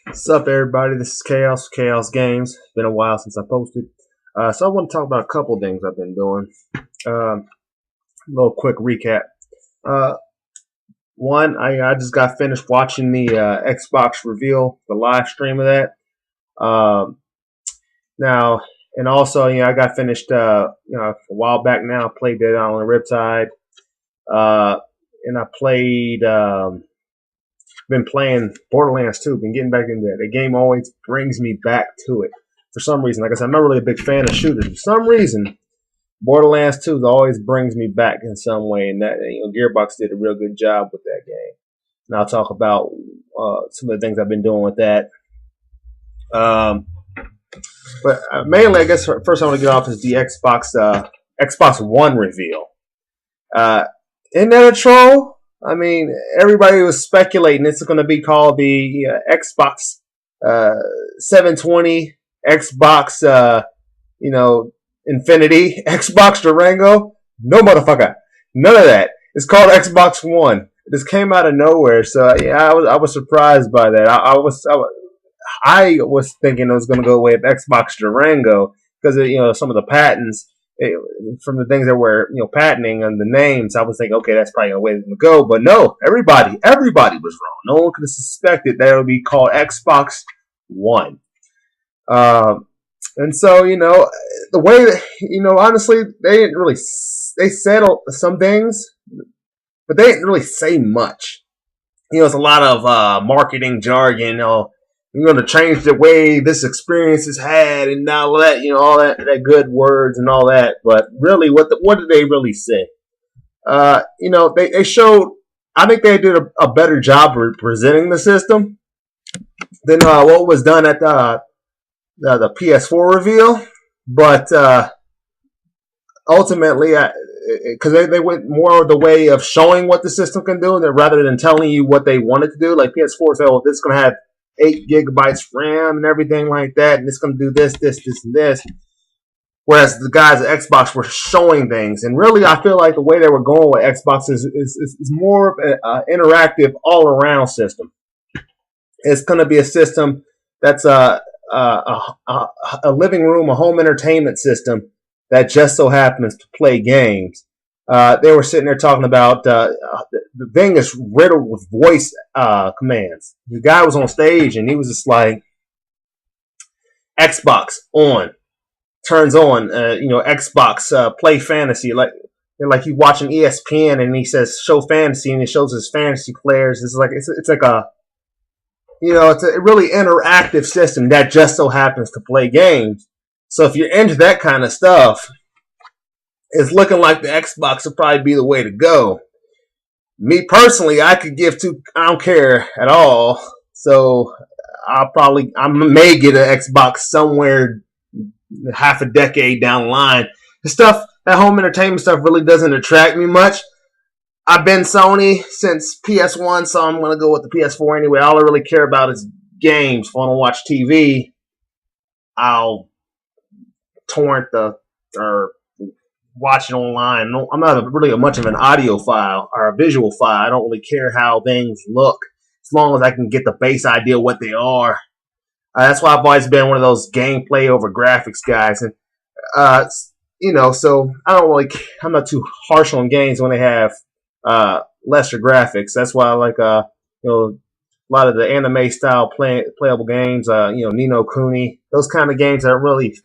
What's up, everybody? This is Chaos, Chaos Games. It's been a while since I posted. So I want to talk about a couple things I've been doing. A little quick recap. Uh, One, I just got finished watching the Xbox reveal, the live stream of that. Um, Now, and also, I got finished, a while back now. I played Dead Island Riptide. Uh, and I played, been playing Borderlands 2, been getting back into that. The game always brings me back to it. For some reason, like I said, I'm not really a big fan of shooters. For some reason, Borderlands 2 always brings me back in some way, and that Gearbox did a real good job with that game. And I'll talk about some of the things I've been doing with that. But mainly, I guess first I want to get off is the Xbox One reveal. Isn't that a troll? I mean, everybody was speculating it's going to be called the Xbox 720, Xbox, Infinity, Xbox Durango. No, motherfucker. None of that. It's called Xbox One. It just came out of nowhere. So, yeah, I was surprised by that. I was thinking it was going to go away with Xbox Durango because of, some of the patents. From the things that were patenting and the names, I was thinking, okay, that's probably a way to go. But no, everybody was wrong. No one could have suspected that it would be called Xbox One. And so the way that, honestly, they didn't really they said some things, but they didn't really say much. It's a lot of marketing jargon. We're going to change the way this experience is had and all that, all that good words and all that. But really, what did they really say? They showed, I think they did a better job presenting the system than what was done at the PS4 reveal. But ultimately, because they went more the way of showing what the system can do rather than telling you what they wanted to do. Like PS4 said, this is going to have 8 gigabytes RAM and everything like that, and it's going to do this, and this. Whereas the guys at Xbox were showing things, and really, I feel like the way they were going with Xbox is more of an interactive, all-around system. It's going to be a system that's a living room, a home entertainment system that just so happens to play games. They were sitting there talking about the thing is riddled with voice commands. The guy was on stage and he was just like, Xbox on, turns on, Xbox play fantasy, like he's watching ESPN and he says show fantasy and he shows his fantasy players. It's like a it's a really interactive system that just so happens to play games. So if you're into that kind of stuff, it's looking like the Xbox would probably be the way to go. Me personally, I don't care at all. So I may get an Xbox somewhere half a decade down the line. That home entertainment stuff really doesn't attract me much. I've been Sony since PS1, so I'm going to go with the PS4 anyway. All I really care about is games. If I want to watch TV, I'll torrent or watch it online. I'm not really much of an audio file or a visual file. I don't really care how things look as long as I can get the base idea of what they are. That's why I've always been one of those gameplay over graphics guys. And, so I'm not too harsh on games when they have lesser graphics. That's why I like, a lot of the anime style playable games, Ni no Kuni, those kind of games that really,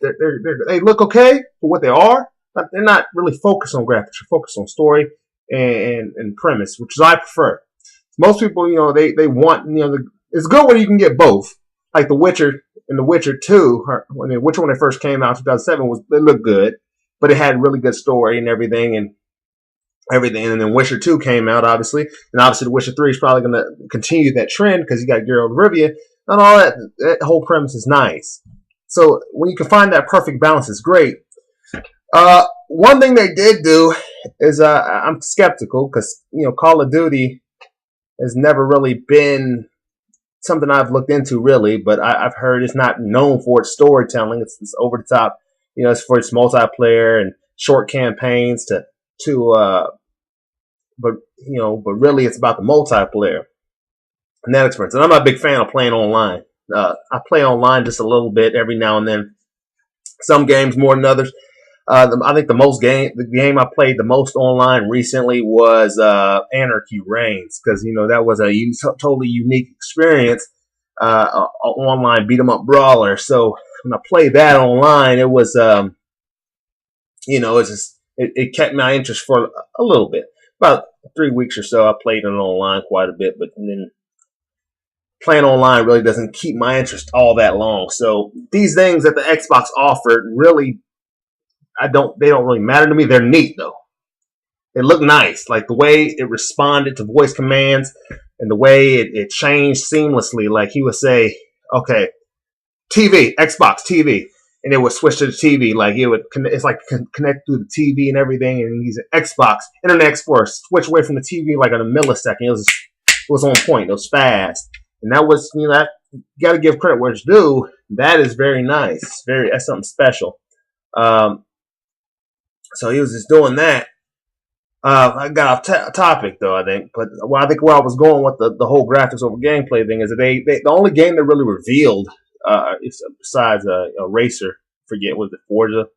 they look okay for what they are. But they're not really focused on graphics. They're focused on story and premise, which is I prefer. Most people, they want, it's good when you can get both. Like The Witcher and The Witcher 2, when the Witcher when it first came out in 2007, they looked good, but it had really good story and everything. And then Witcher 2 came out, obviously. And obviously The Witcher 3 is probably going to continue that trend because you got Geralt of Rivia and all that. That whole premise is nice. So when you can find that perfect balance, it's great. One thing they did do is I'm skeptical because Call of Duty has never really been something I've looked into really, but I've heard it's not known for its storytelling. It's over the top. It's for its multiplayer and short campaigns but really it's about the multiplayer. And that experience. And I'm not a big fan of playing online. I play online just a little bit every now and then. Some games more than others. I think the game I played the most online recently was Anarchy Reigns, because that was a totally unique experience, online beat 'em up brawler. So when I played that online, it was it kept my interest for a little bit. About 3 weeks or so, I played it online quite a bit, but then playing online really doesn't keep my interest all that long. So these things that the Xbox offered really, they don't really matter to me. They're neat though. It looked nice, like the way it responded to voice commands and the way it changed seamlessly. Like he would say, "Okay, TV, Xbox TV," and it would switch to the TV. Like it's like connect through the TV and everything. And he's an Xbox Internet Explorer, switch away from the TV like in a millisecond. It was on point. It was fast, and that was that, you got to give credit where it's due. That is very nice. That's something special. So he was just doing that. I got off topic though, I think, but I think where I was going with the whole graphics over gameplay thing is that the only game that really revealed, besides a racer, forget was it Forza,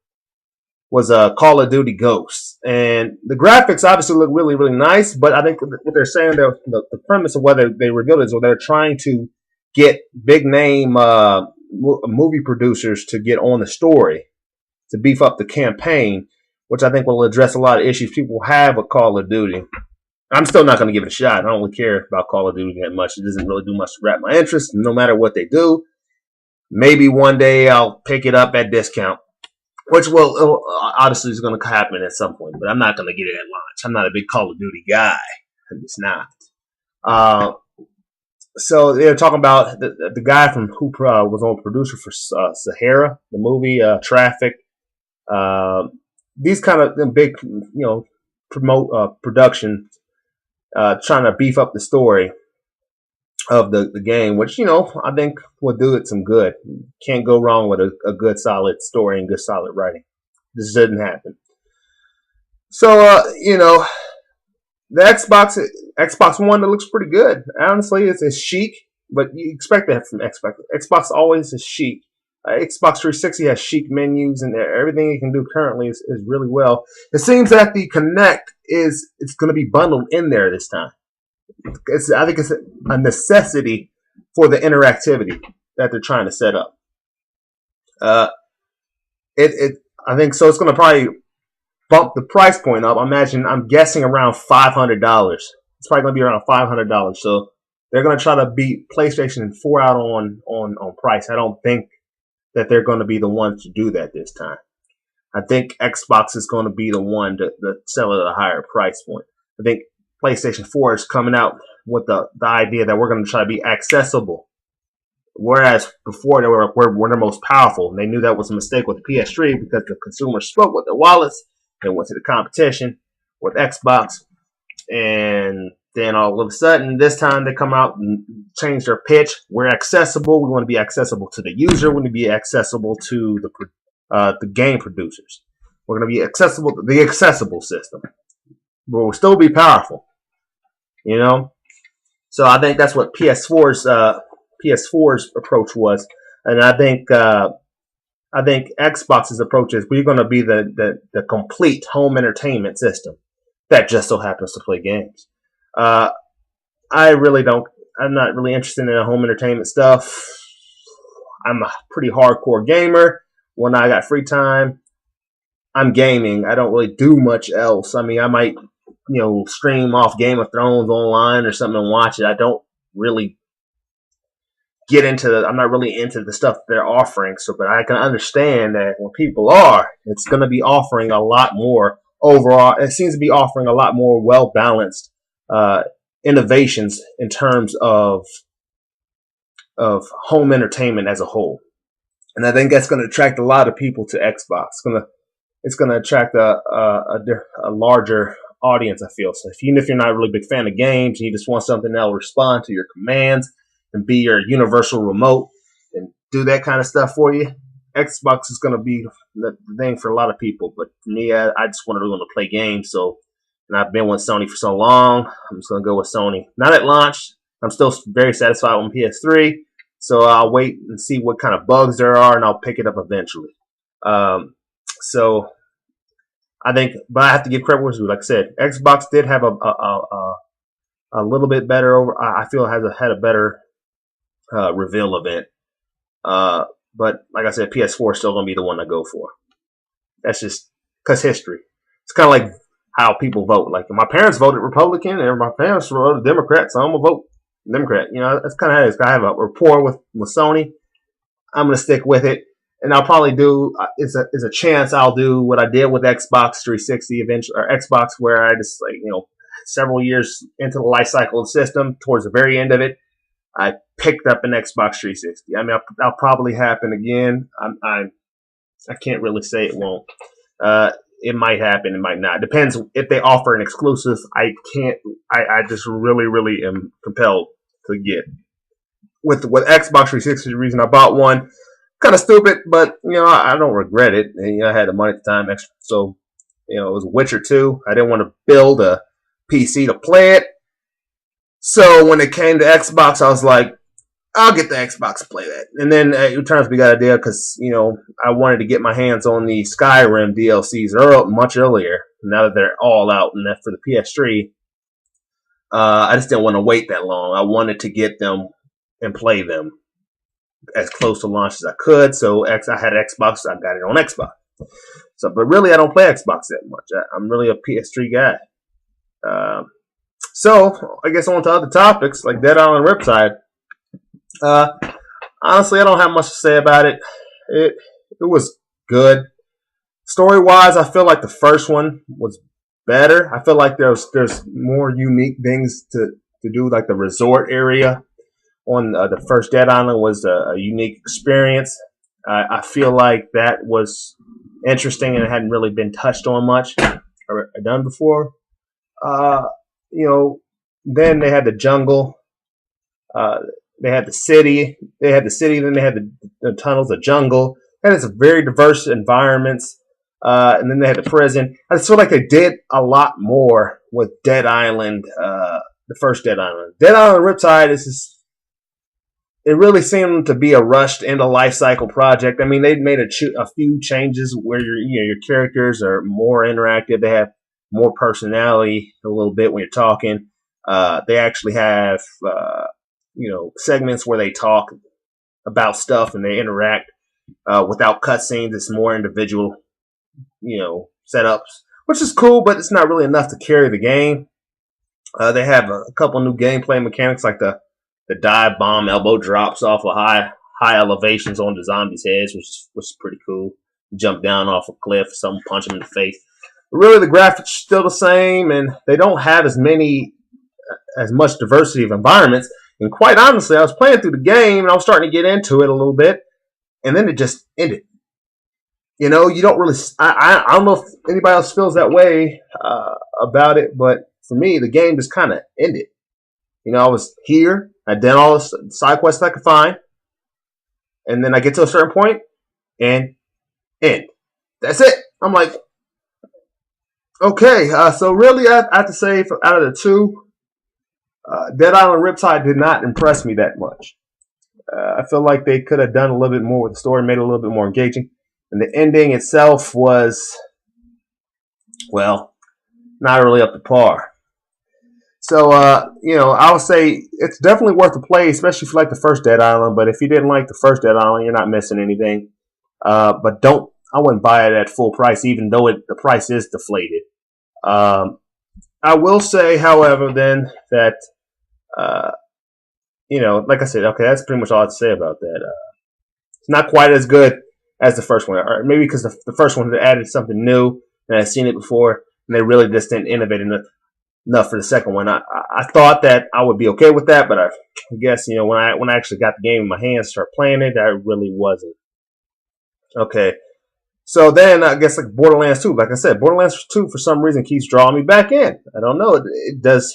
was Call of Duty Ghosts, and the graphics obviously look really really nice. But I think what they're saying, the premise of whether they revealed it is, or they're trying to get big name movie producers to get on the story to beef up the campaign, which I think will address a lot of issues people have with Call of Duty. I'm still not going to give it a shot. I don't really care about Call of Duty that much. It doesn't really do much to grab my interest, no matter what they do. Maybe one day I'll pick it up at discount, which will obviously is going to happen at some point, but I'm not going to get it at launch. I'm not a big Call of Duty guy. I'm just not. So they're talking about the guy from who was on producer for Sahara, the movie, Traffic. These kind of big, production, trying to beef up the story of the game, which, I think will do it some good. Can't go wrong with a good solid story and good solid writing. This didn't happen. So, the Xbox One, that looks pretty good. Honestly, it's chic, but you expect that from Xbox. Xbox always is chic. Xbox 360 has chic menus, and everything you can do currently is really well. It seems that the Kinect it's going to be bundled in there this time. I think it's a necessity for the interactivity that they're trying to set up. I think so. It's going to probably bump the price point up. I'm guessing around $500. It's probably going to be around $500. So they're going to try to beat PlayStation 4 out on price. I don't think that they're going to be the ones to do that this time. I think Xbox is going to be the one to sell it at a higher price point. I think PlayStation 4 is coming out with the idea that we're going to try to be accessible. Whereas before they were the most powerful. And they knew that was a mistake with the PS3 because the consumers spoke with their wallets and went to the competition with Xbox. And then all of a sudden, this time they come out and change their pitch. We're accessible. We want to be accessible to the user. We want to be accessible to the game producers. We're going to be accessible to the accessible system. But we'll still be powerful. So I think that's what PS4's approach was, and I think Xbox's approach is we're going to be the complete home entertainment system that just so happens to play games. I'm not really interested in the home entertainment stuff. I'm a pretty hardcore gamer. When I got free time, I'm gaming. I don't really do much else. I might, stream off Game of Thrones online or something and watch it. I don't really I'm not really into the stuff they're offering. So, but I can understand that when people are, it's going to be offering a lot more overall. It seems to be offering a lot more well-balanced innovations in terms of home entertainment as a whole. And I think that's going to attract a lot of people to Xbox. It's going to attract a larger audience, I feel. So even if you're not a really big fan of games and you just want something that'll respond to your commands and be your universal remote and do that kind of stuff for you, Xbox is going to be the thing for a lot of people. But for me, I just want to play games. So, and I've been with Sony for so long, I'm just going to go with Sony. Not at launch. I'm still very satisfied with PS3, so I'll wait and see what kind of bugs there are, and I'll pick it up eventually. So I think, but I have to give credit where it's due. Like I said, Xbox did have a little bit better over. I feel had a better reveal event. But like I said, PS4 is still going to be the one I go for. That's just because history. It's kind of like how people vote. Like my parents voted Republican, and my parents voted Democrat, so I'm gonna vote Democrat. You know, that's kind of how it is. I have a rapport with Sony. I'm gonna stick with it, and I'll probably do. Is a chance I'll do what I did with Xbox 360 eventually, or Xbox, where I just several years into the life cycle of the system, towards the very end of it, I picked up an Xbox 360. I mean, that'll probably happen again. I can't really say it won't. It might happen. It might not. Depends if they offer an exclusive. I can't. I just really am compelled to get with Xbox 360. The reason I bought one, kind of stupid, but I don't regret it. And, I had the money at the time, extra, so it was Witcher 2. I didn't want to build a PC to play it. So when it came to Xbox, I was like, I'll get the Xbox to play that. And then it turns out we got a deal because, I wanted to get my hands on the Skyrim DLCs much earlier. Now that they're all out and that for the PS3, I just didn't want to wait that long. I wanted to get them and play them as close to launch as I could. So I had Xbox. I got it on Xbox. So, but really, I don't play Xbox that much. I'm really a PS3 guy. So I guess on to other topics like Dead Island Riptide. Honestly, I don't have much to say about it. It was good. Story-wise, I feel like the first one was better. I feel like there's more unique things to do, like the resort area on the first Dead Island was a unique experience. I feel like that was interesting and it hadn't really been touched on much or done before. Then they had the jungle. They had the city. Then they had the tunnels, the jungle. And it's a very diverse environments. And then they had the prison. I just feel like they did a lot more with Dead Island, the first Dead Island. Dead Island Riptide it really seemed to be a rushed end of life cycle project. I mean, they've made a few changes where your characters are more interactive. They have more personality a little bit when you're talking. They actually have segments where they talk about stuff and they interact without cutscenes. It's more individual, setups, which is cool, but it's not really enough to carry the game. They have a couple new gameplay mechanics like the dive bomb elbow drops off of high elevations on the zombies' heads, which is pretty cool. You jump down off a cliff, someone punch them in the face. But really, the graphics are still the same, and they don't have as much diversity of environments. And quite honestly, I was playing through the game, and I was starting to get into it a little bit, and then it just ended. You don't really. I don't know if anybody else feels that way about it, but for me, the game just kind of ended. I was here. I did all the side quests I could find. And then I get to a certain point and end. That's it. I'm like, okay. So really, I have to say, out of the two, Dead Island Riptide did not impress me that much. I feel like they could have done a little bit more with the story, made it a little bit more engaging. And the ending itself was, well, not really up to par. So, I would say it's definitely worth a play, especially if you like the first Dead Island. But if you didn't like the first Dead Island, you're not missing anything. But I wouldn't buy it at full price, even though the price is deflated. I will say, however, then that, like I said, okay, that's pretty much all I have to say about that. It's not quite as good as the first one, or maybe because the first one had added something new and I'd seen it before, and they really just didn't innovate enough for the second one. I thought that I would be okay with that, but I guess when I actually got the game in my hands, start playing it, I really wasn't. Okay, so then I guess like Borderlands 2, like I said, Borderlands 2 for some reason keeps drawing me back in. I don't know, it does.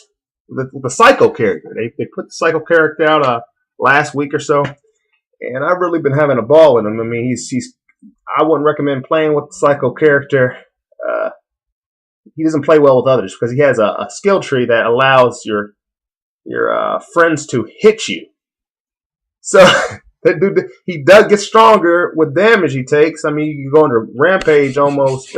The Psycho character, they put the Psycho character out last week or so, and I've really been having a ball with him. I mean, I wouldn't recommend playing with the Psycho character. He doesn't play well with others because he has a skill tree that allows your friends to hit you. So that dude, he does get stronger with damage he takes. I mean, you go into rampage almost,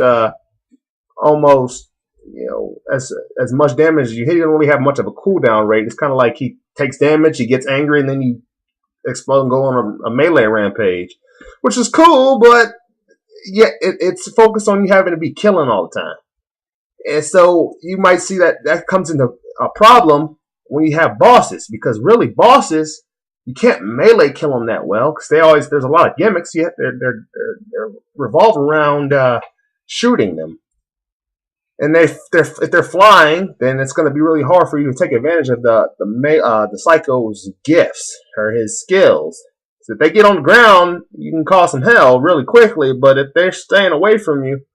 as much damage as you hit. He doesn't really have much of a cooldown rate. It's kind of like he takes damage, he gets angry, and then you explode and go on a melee rampage, which is cool, but yeah, it's focused on you having to be killing all the time. And so you might see that comes into a problem when you have bosses, because really bosses, you can't melee kill them that well because there's a lot of gimmicks. They're revolve around shooting them, and if they're flying, then it's going to be really hard for you to take advantage of the Psycho's gifts or his skills. So if they get on the ground, you can cause some hell really quickly. But if they're staying away from you,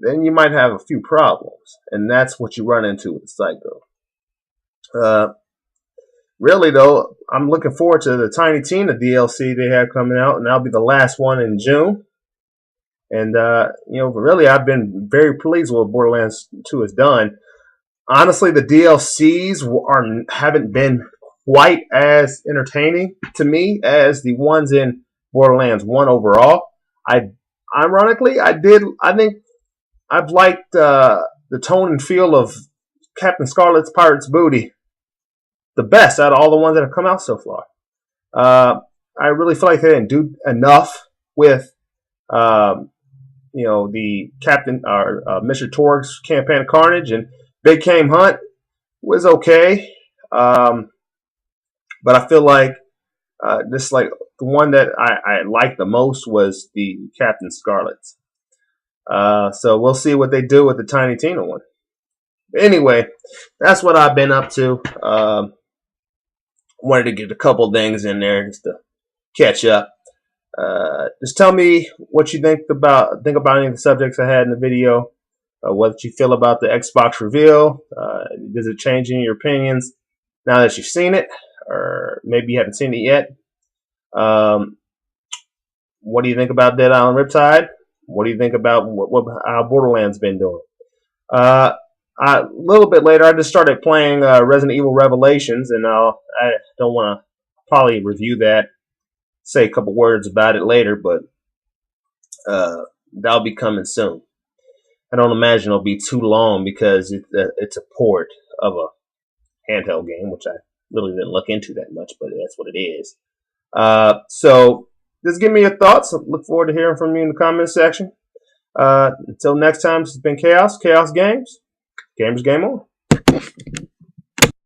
then you might have a few problems, and that's what you run into with the Psycho. Really though, I'm looking forward to the Tiny Tina DLC they have coming out, and that'll be the last one in June. And really, I've been very pleased with what Borderlands 2 has done. Honestly, the DLCs haven't been quite as entertaining to me as the ones in Borderlands 1 overall. I think I've liked the tone and feel of Captain Scarlet's Pirate's Booty the best out of all the ones that have come out so far. I really feel like they didn't do enough with the Captain or Mr. Torg's campaign of Carnage, and Big Game Hunt was okay. But I feel like the one that I liked the most was the Captain Scarlet's. So we'll see what they do with the Tiny Tina one. But anyway, that's what I've been up to. Wanted to get a couple things in there just to catch up. Just tell me what you think about any of the subjects I had in the video. What you feel about the Xbox reveal. Does it change any of your opinions now that you've seen it, or maybe you haven't seen it yet? What do you think about Dead Island Riptide? What do you think about how Borderlands been doing? A little bit later, I just started playing Resident Evil Revelations, and I don't want to probably review that, say a couple words about it later, but that'll be coming soon. I don't imagine it'll be too long because it's a port of a handheld game, which I really didn't look into that much, but that's what it is. So just give me your thoughts. I look forward to hearing from you in the comment section. Until next time, this has been Kaous Games. Gamers Game On.